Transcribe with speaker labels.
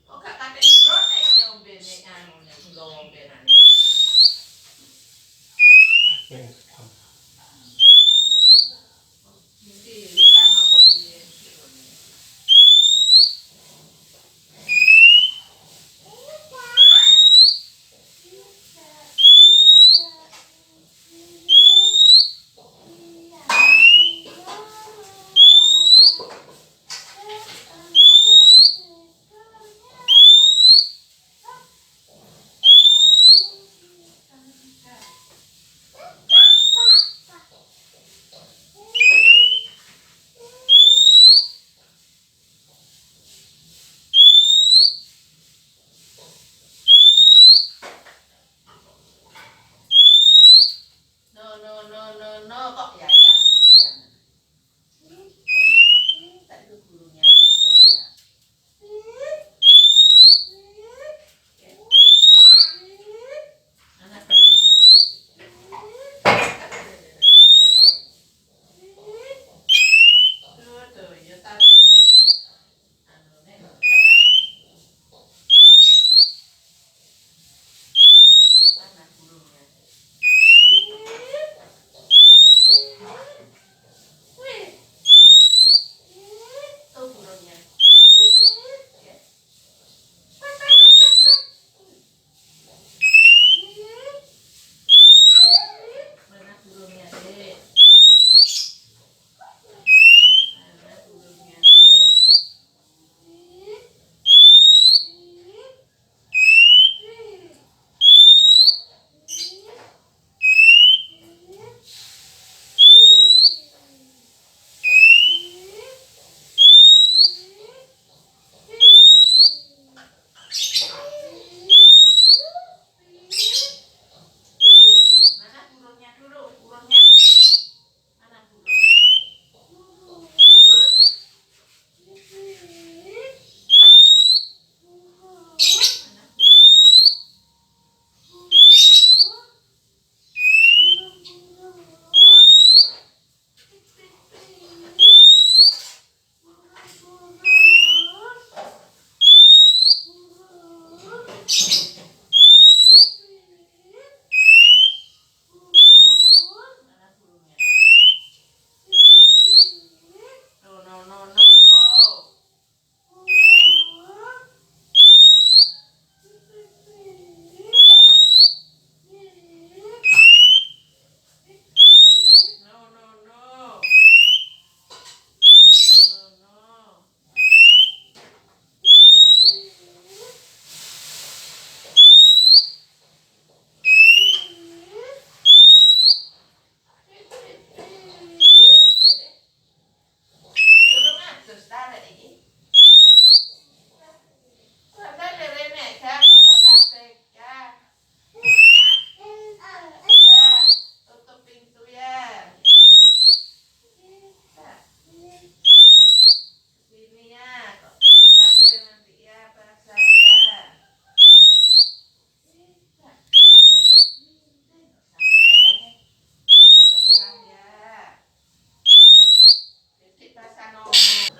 Speaker 1: Kok gak katik jero nek ngombe nek anu nek nggo ngombe nane. Mesti lan apa piye jerone. No kok ya ya. Ya. Tadi itu gurunya sama ya ya. Anak gurunya. Tuh, ya tadi. Anu nek anak gurunya. Wih, tuh gurunya. Ya. Mana gurunya, Dek? Mana gurunya, Dek? Mana gurunya dulu, gurunya. Mana guru? Mana gurunya, Dek? Mana gurunya? No. No. No. Durung adus ta rek iki? Padahal rene ya kotor kabeh ya. Ya, tutup pintu ya. Sini ya, kotor kabeh nanti ya basah ya. Basah ya. Titik basah ngomong.